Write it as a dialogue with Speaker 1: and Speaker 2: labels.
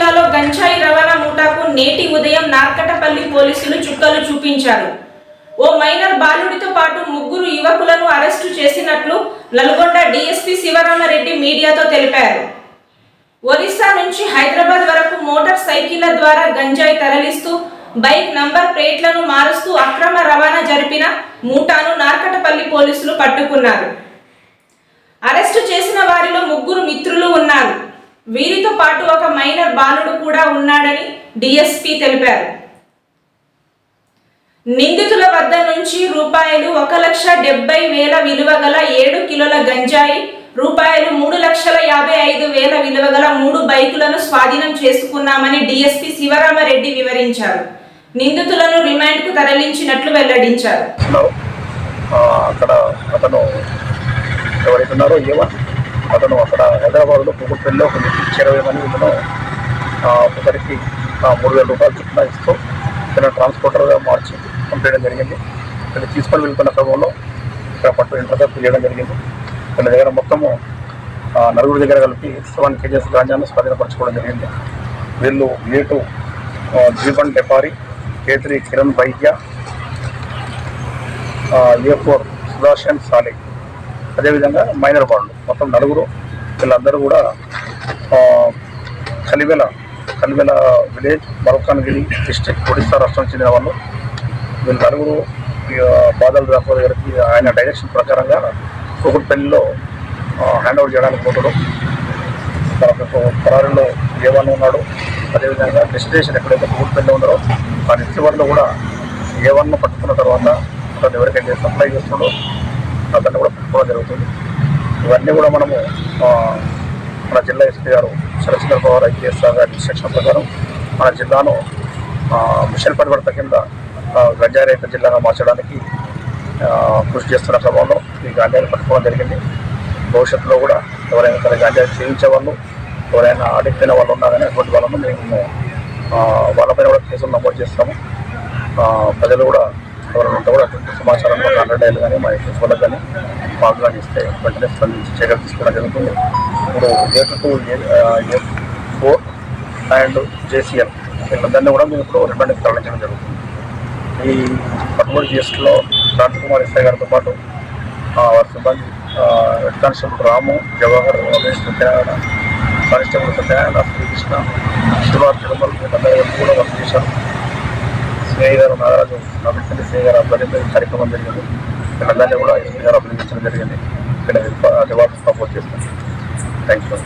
Speaker 1: జిల్లాలో గంజాయి రవాణా ముఠాకు నేటి ఉదయం నార్కటపల్లి పోలీసులు చుక్కలు చూపించారు. ఓ మైనర్ బాలుడితో పాటు 3 యువకులను అరెస్టు చేసినట్లు నల్గొండ డీఎస్పీ శివరామరెడ్డి మీడియాతో తెలిపారు. ఒరిస్సా నుంచి హైదరాబాద్ వరకు మోటార్ సైకిళ్ల ద్వారా గంజాయి తరలిస్తూ బైక్ నంబర్ ప్లేట్లను మారుస్తూ అక్రమ రవాణా జరిపిన ముఠాను నార్కటపల్లి పోలీసులు పట్టుకున్నారు. అరెస్టు చేసిన వారిలో 3 మిత్రులు ఉన్నారు. వీరితో పాటు ఒక మైనర్ బాలుడు కూడా ఉన్నాడని డీఎస్పీ తెలిపారు. నిందితుల వద్ద నుంచి రూపాయలు 1,70,000 విలువ గల 7 కిలోల గంజాయి, రూపాయలు 3,55,000 విలువ గల 3 బైకులను స్వాధీనం చేసుకున్నామని డీఎస్పీ శివరామరెడ్డి వివరించారు. నిందితులను రిమాండ్కు తరలించినట్లు వెల్లడించారు.
Speaker 2: అతను అక్కడ హైదరాబాద్లో పువ్వుపల్లిలో ఒక 20 మంది ఒకరికి 3,000 రూపాయలు చొప్పున ఇస్తూ తన ట్రాన్స్పోర్టర్గా మార్చి పంపించడం జరిగింది. ఇక్కడ తీసుకొని వెళ్తున్న క్రమంలో ఇక్కడ పట్టు ఇంటర్గా చేయడం జరిగింది. తన దగ్గర మొత్తము 4 దగ్గర కలిపి 7 కేజీస్ గాంజాను స్వాధీనపరచుకోవడం జరిగింది. వీళ్ళు A2 జీవన్ డెపారి, A3 కిరణ్ వైద్య, A4 సుదర్శన్ సాలి, అదేవిధంగా మైనర్ బాండ్లు మొత్తం 4. వీళ్ళందరూ కూడా కలివెల విలేజ్, మల్కాన్గిరి డిస్ట్రిక్ట్, ఒడిస్సా రాష్ట్రం చెందిన వాళ్ళు. వీళ్ళు 4 బాదల్ రాఘవ గారికి ఆయన డైరెక్షన్ ప్రకారంగా కూకట్పల్లిలో హ్యాండ్ ఓవర్ చేయడానికి పోతాడు. తనకు పరారీలో A1 ఉన్నాడు. అదేవిధంగా డెస్టినేషన్ ఎక్కడైతే కూకట్పల్లిలో ఉన్నారో ఆ రిసీవర్లో కూడా A1 పట్టుకున్న తర్వాత అతను ఎవరికైతే సప్లై చేస్తున్నాడో అతన్ని కూడా పట్టుకోవడం జరుగుతుంది. ఇవన్నీ కూడా మనము మన జిల్లా ఎస్పీ గారు శరత్చంద్ర పవార్ ఐపీఎస్ గారి ఇన్స్ట్రక్షన్ ప్రకారం మన జిల్లాను మిషన్ పరివర్తన కింద గంజాయి రహిత జిల్లాగా మార్చడానికి కృషి చేస్తున్న క్రమంలో ఈ గంజాయిని పట్టుకోవడం జరిగింది. భవిష్యత్తులో కూడా ఎవరైనా సరే గంజాయి సేవించే వాళ్ళు, ఎవరైనా అడిక్ట్ అయిన వాళ్ళు ఉన్నా కానీ అటువంటి వాళ్ళను మేము వాళ్ళపైన కూడా కేసులు నమోదు చేస్తాము. ప్రజలు కూడా ఎవరైనా ఉంటే కూడా అటువంటి సమాచారం మాకు 100 డైలు కానీ మా ఎక్స్ వాళ్ళకి కానీ మాకు కానీ ఇస్తే వెంటనే స్పందించి చర్యలు తీసుకోవడం జరుగుతుంది. ఇప్పుడు A2 A4 అండ్ JCL వీళ్ళందరినీ కూడా మేము ఇప్పుడు రిమాండ్కి తరలించడం జరుగుతుంది. ఈ పట్టుబడి కేసులో రాజకుమార్ ఎస్ఐ గారితో పాటు వారి సిబ్బంది హెడ్ కానిస్టేబుల్ రాము, జవహర్, రమేష్, సత్యనారాయణ, కానిస్టేబుల్ సత్యనారాయణ, శ్రీకృష్ణ, శివార్, తిరుమల వీళ్ళందరూ కూడా వర్క్ చేశారు. సిఐ గారు నాగరాజు, నమ్మకండి సిఐ గారు ఆధ్వర్యంలో ఈ కార్యక్రమం జరిగింది. వీళ్ళందరినీ కూడా ఎస్పీ గారు అభినందించడం జరిగింది. ఇక్కడ రివార్డ్స్ సపోర్ట్ చేస్తాను. Thank you.